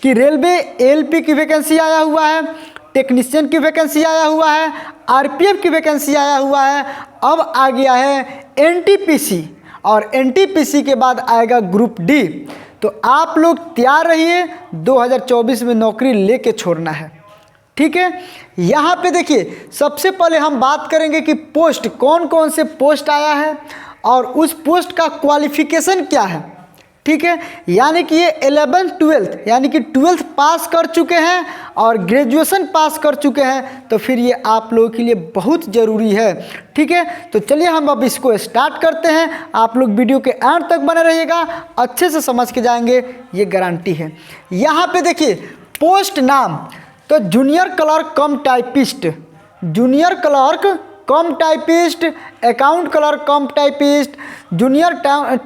कि railway ALP की vacancy आया हुआ है, टेक्नीशियन की वैकेंसी आया हुआ है, आरपीएफ की वैकेंसी आया हुआ है, अब आ गया है एनटीपीसी, और एनटीपीसी के बाद आएगा ग्रुप डी। तो आप लोग तैयार रहिए, 2024 में नौकरी लेके छोड़ना है। ठीक है, यहाँ पे देखिए सबसे पहले हम बात करेंगे कि पोस्ट कौन कौन से पोस्ट आया है और उस पोस्ट का क्वालिफिकेशन क्या है। ठीक है, यानी कि ये 11th 12th यानी कि 12th पास कर चुके हैं और ग्रेजुएशन पास कर चुके हैं, तो फिर ये आप लोगों के लिए बहुत ज़रूरी है। ठीक है, तो चलिए हम अब इसको स्टार्ट करते हैं। आप लोग वीडियो के एंड तक बने रहिएगा, अच्छे से समझ के जाएंगे, ये गारंटी है। यहाँ पे देखिए पोस्ट नाम, तो जूनियर क्लर्क कम टाइपिस्ट, जूनियर क्लर्क कम टाइपिस्ट, अकाउंट क्लर्क कम टाइपिस्ट, जूनियर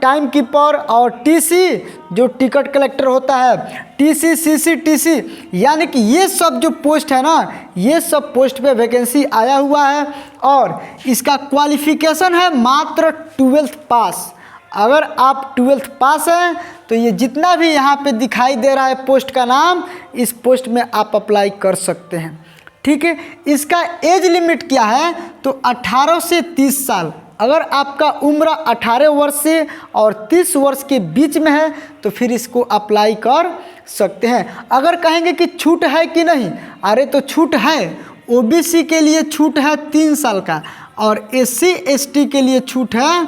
टाइम कीपर और टीसी जो टिकट कलेक्टर होता है, टीसी सीसी टीसी, यानी कि ये सब जो पोस्ट है ना, ये सब पोस्ट पे वैकेंसी आया हुआ है और इसका क्वालिफिकेशन है मात्र 12th पास। अगर आप 12th पास हैं तो ये जितना भी यहाँ पे दिखाई दे रहा है पोस्ट का नाम, इस पोस्ट में आप अप्लाई कर सकते हैं। ठीक है, इसका एज लिमिट क्या है, तो 18 से 30 साल। अगर आपका उम्र 18 वर्ष से और 30 वर्ष के बीच में है तो फिर इसको अप्लाई कर सकते हैं। अगर कहेंगे कि छूट है कि नहीं, अरे तो छूट है। ओबीसी के लिए छूट है 3 साल का और एससी एसटी के लिए छूट है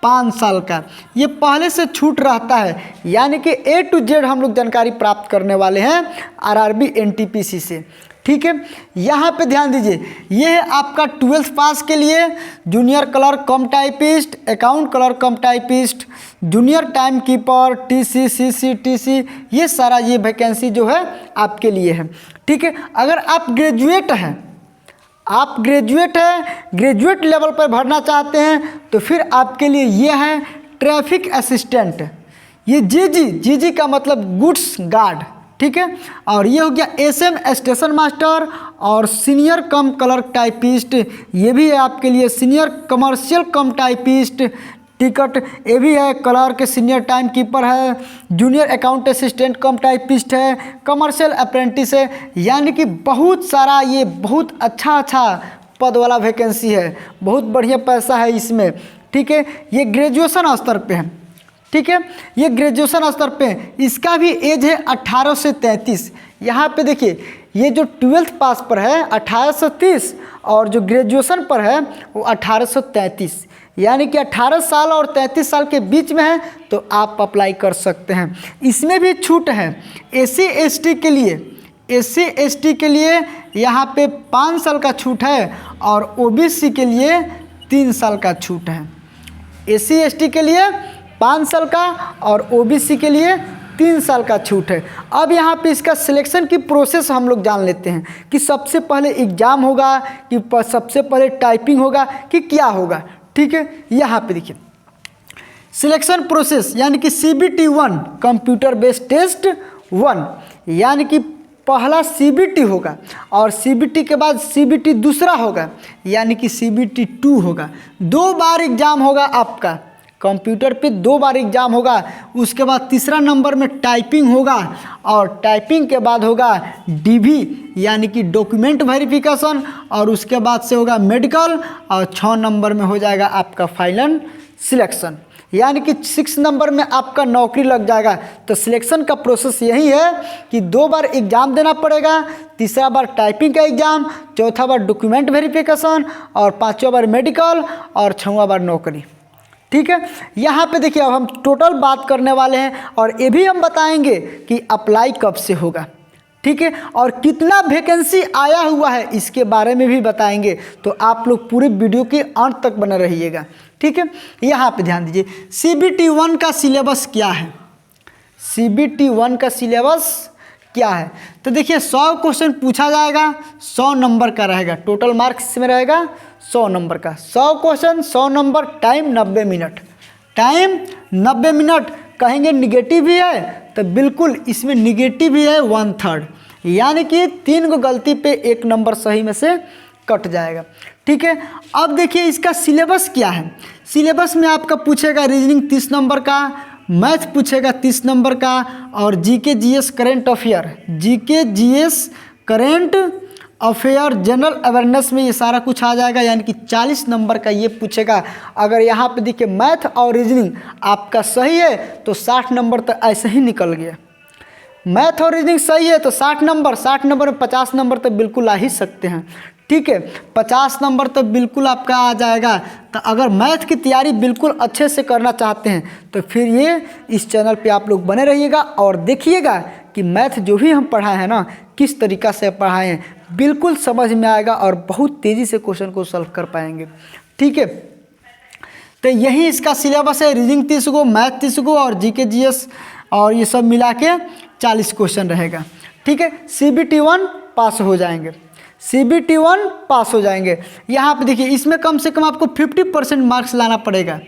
5 साल का। ये पहले से छूट रहता है, यानी कि A to Z हम लोग जानकारी प्राप्त करने वाले हैं आरआरबी एनटीपीसी से। ठीक है, यहाँ पे ध्यान दीजिए, ये है आपका 12th पास के लिए जूनियर क्लर्क कम टाइपिस्ट, अकाउंट क्लर्क कम typist, junior time keeper, TC CC TC, ये सारा ये वैकेंसी जो है आपके लिए है। ठीक है, अगर आप ग्रेजुएट हैं, आप ग्रेजुएट हैं, ग्रेजुएट लेवल पर भरना चाहते हैं, तो फिर आपके लिए ये है ट्रैफिक असिस्टेंट, ये जीजी का मतलब गुड्स गार्ड। ठीक है, और ये हो गया एसएम स्टेशन मास्टर और सीनियर कम क्लर्क टाइपिस्ट, ये भी है आपके लिए सीनियर कमर्शियल कम टाइपिस्ट टिकट, ये भी है क्लर्क, सीनियर टाइम कीपर है, जूनियर अकाउंट असिस्टेंट कम टाइपिस्ट है, कमर्शियल अप्रेंटिस है, यानी कि बहुत सारा ये बहुत अच्छा पद वाला वैकेंसी है, बहुत बढ़िया पैसा है इसमें। ठीक है, ये ग्रेजुएशन स्तर पे है। ठीक है, ये ग्रेजुएशन स्तर पे, इसका भी एज है 18 से 33। यहाँ पे देखिए ये जो 12th पास पर है 1830 और जो ग्रेजुएशन पर है वो 1833, यानी कि 18 साल और 33 साल के बीच में है तो आप अप्लाई कर सकते हैं। इसमें भी छूट है एससी एसटी के लिए, एससी एसटी के लिए यहाँ पे 5 साल का छूट है और ओबीसी के लिए 3 साल का छूट है। एससी एसटी के लिए 5 साल का और ओबीसी के लिए 3 साल का छूट है। अब यहाँ पे इसका सिलेक्शन की प्रोसेस हम लोग जान लेते हैं कि सबसे पहले एग्ज़ाम होगा कि सबसे पहले टाइपिंग होगा कि क्या होगा। ठीक है, यहाँ पे देखिए सिलेक्शन प्रोसेस, यानी कि CBT 1 कंप्यूटर बेस्ड टेस्ट 1, यानी कि पहला CBT होगा और CBT के बाद CBT दूसरा होगा, यानी कि CBT 2 होगा। 2 बार एग्ज़ाम होगा आपका, कंप्यूटर पे 2 बार एग्ज़ाम होगा। उसके बाद तीसरा नंबर में टाइपिंग होगा और टाइपिंग के बाद होगा DV यानी कि डॉक्यूमेंट वेरिफिकेशन, और उसके बाद से होगा मेडिकल, और 6 नंबर में हो जाएगा आपका फाइनल सिलेक्शन, यानी कि 6 नंबर में आपका नौकरी लग जाएगा। तो सिलेक्शन का प्रोसेस यही है कि 2 बार एग्ज़ाम देना पड़ेगा, तीसरा बार टाइपिंग का एग्ज़ाम, चौथा बार डॉक्यूमेंट वेरिफिकेशन और 5वां बार मेडिकल और 6वां बार नौकरी। ठीक है, यहाँ पे देखिए अब हम टोटल बात करने वाले हैं और ये भी हम बताएंगे कि अप्लाई कब से होगा। ठीक है, और कितना वैकेंसी आया हुआ है इसके बारे में भी बताएंगे, तो आप लोग पूरे वीडियो के अंत तक बने रहिएगा। ठीक है, यहाँ पे ध्यान दीजिए CBT 1 का सिलेबस क्या है, CBT 1 का सिलेबस क्या है। तो देखिए 100 क्वेश्चन पूछा जाएगा, 100 नंबर का रहेगा, टोटल मार्क्स में रहेगा 100 नंबर का, 100 question 100 number, time 90 minute, time 90 minute. कहेंगे निगेटिव भी है तो बिल्कुल इसमें निगेटिव भी है 1/3, यानी कि 3 गो गलती पे 1 नंबर सही में से कट जाएगा। ठीक है, अब देखिए इसका सिलेबस क्या है। सिलेबस में आपका पूछेगा रीजनिंग 30 नंबर का, मैथ पूछेगा 30 नंबर का, और GK GS current affair, GK GS current affair general awareness में ये सारा कुछ आ जाएगा, यानी कि 40 नंबर का ये पूछेगा। अगर यहाँ पे देखिए मैथ और रीजनिंग आपका सही है तो 60 नंबर तो ऐसे ही निकल गया। मैथ और रीजनिंग सही है तो 60 नंबर, 60 नंबर में 50 नंबर तो बिल्कुल आ ही सकते हैं। ठीक है, 50 नंबर तो बिल्कुल आपका आ जाएगा। तो अगर मैथ की तैयारी बिल्कुल अच्छे से करना चाहते हैं तो फिर ये इस चैनल पे आप लोग बने रहिएगा और देखिएगा कि मैथ जो भी हम पढ़ाए हैं ना, किस तरीक़ा से पढ़ाए हैं, बिल्कुल समझ में आएगा और बहुत तेज़ी से क्वेश्चन को सॉल्व कर पाएंगे। ठीक है, तो यही इसका सिलेबस है। रीजनिंग 30 गो, मैथ 30 गो और जीके जीएस और ये सब मिला के 40 क्वेश्चन रहेगा। ठीक है, CBT 1 पास हो जाएंगे, CBT 1 पास हो जाएंगे। यहाँ पे देखिए इसमें कम से कम आपको 50% मार्क्स लाना पड़ेगा।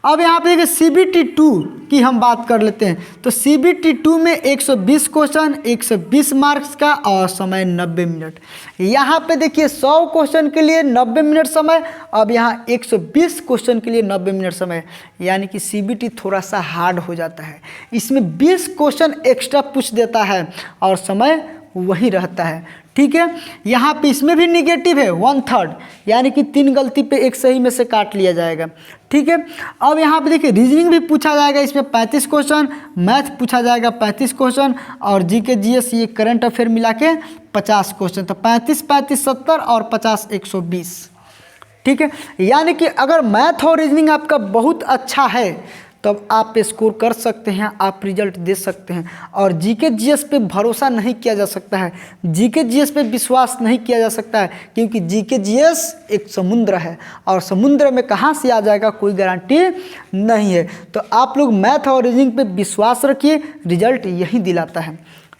अब यहाँ पे देखिए CBT 2 की हम बात कर लेते हैं। तो CBT 2 में 120 क्वेश्चन, 120 मार्क्स का और समय 90 मिनट। यहाँ पे देखिए 100 क्वेश्चन के लिए 90 मिनट समय, अब यहाँ 120 क्वेश्चन के लिए 90 मिनट समय, यानी कि CBT थोड़ा सा हार्ड हो जाता है। इसमें 20 क्वेश्चन एक्स्ट्रा पूछ देता है और समय वही रहता है। ठीक है, यहाँ पे इसमें भी निगेटिव है 1/3, यानी कि 3 गलती पे 1 सही में से काट लिया जाएगा। ठीक है, अब यहाँ पे देखिए रीजनिंग भी पूछा जाएगा, इसमें 35 क्वेश्चन, मैथ पूछा जाएगा 35 क्वेश्चन और जीके जीएस ये करंट अफेयर मिला के 50 क्वेश्चन। तो 35 35 70 और 50 120। ठीक है, यानी कि अगर मैथ और रीजनिंग आपका बहुत अच्छा है तब आप स्कोर कर सकते हैं, आप रिजल्ट दे सकते हैं। और जीके जीएस पे भरोसा नहीं किया जा सकता है, जीके जीएस पे विश्वास नहीं किया जा सकता है, क्योंकि जीके जीएस एक समुद्र है और समुद्र में कहाँ से आ जाएगा कोई गारंटी नहीं है। तो आप लोग मैथ और रीजनिंग पे विश्वास रखिए, रिजल्ट यही दिलाता है।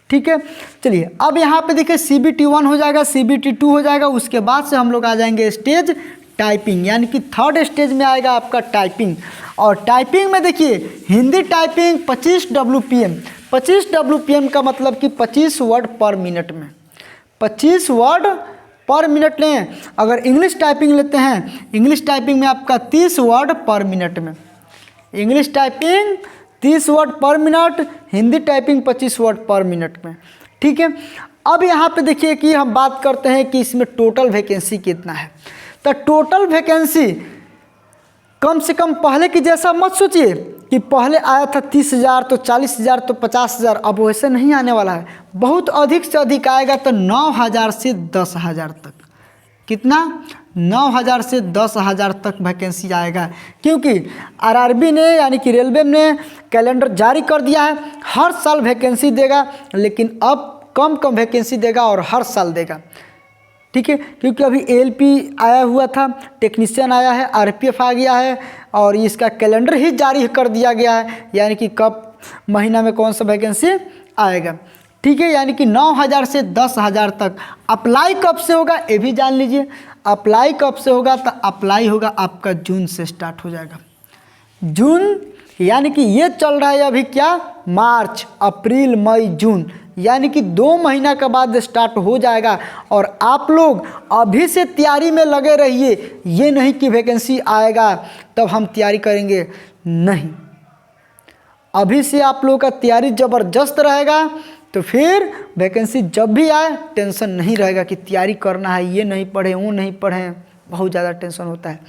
ठीक है, चलिए अब यहाँ पे देखिए CBT 1 हो जाएगा, CBT 2 हो जाएगा, उसके बाद से हम लोग आ जाएंगे स्टेज टाइपिंग, यानी कि 3rd स्टेज में आएगा आपका टाइपिंग। और टाइपिंग में देखिए हिंदी टाइपिंग 25 WPM, 25 WPM का मतलब कि 25 वर्ड पर मिनट में, 25 वर्ड पर मिनट लें। अगर इंग्लिश टाइपिंग लेते हैं, इंग्लिश टाइपिंग में आपका 30 वर्ड पर मिनट में, इंग्लिश टाइपिंग 30 वर्ड पर मिनट, हिंदी टाइपिंग 25 वर्ड पर मिनट में। ठीक है, अब यहाँ पे देखिए कि हम बात करते हैं कि इसमें टोटल वैकेंसी कितना है। तो टोटल वैकेंसी कम से कम पहले की जैसा मत सोचिए कि पहले आया था 30,000 तो 40,000 तो 50,000, अब वैसे नहीं आने वाला है, बहुत अधिक से अधिक आएगा। तो 9,000 से 10,000 तक, कितना 9,000 से 10,000 तक वैकेंसी आएगा, क्योंकि RRB ने यानी कि रेलवे ने कैलेंडर जारी कर दिया है, हर साल वैकेंसी देगा, लेकिन अब कम कम वैकेंसी देगा और हर साल देगा। ठीक है, क्योंकि अभी ALP आया हुआ था, टेक्नीशियन आया है, RPF आ गया है और इसका कैलेंडर ही जारी कर दिया गया है, यानी कि कब महीना में कौन सा वैकेंसी आएगा। ठीक है, यानी कि 9,000 से 10,000 तक। अप्लाई कब से होगा ये भी जान लीजिए, अप्लाई कब से होगा। तो अप्लाई होगा आपका जून से स्टार्ट हो जाएगा, जून, यानी कि ये चल रहा है अभी क्या, मार्च अप्रैल मई जून, यानी कि 2 महीना के बाद स्टार्ट हो जाएगा। और आप लोग अभी से तैयारी में लगे रहिए, ये नहीं कि वैकेंसी आएगा तब हम तैयारी करेंगे, नहीं, अभी से आप लोगों का तैयारी ज़बरदस्त रहेगा। तो फिर वैकेंसी जब भी आए टेंशन नहीं रहेगा कि तैयारी करना है, ये नहीं पढ़े वो नहीं पढ़े, बहुत ज़्यादा टेंशन होता है।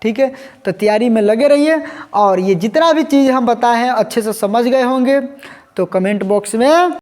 ठीक है, तो तैयारी में लगे रहिए और ये जितना भी चीज़ हम बताए हैं अच्छे से समझ गए होंगे तो कमेंट बॉक्स में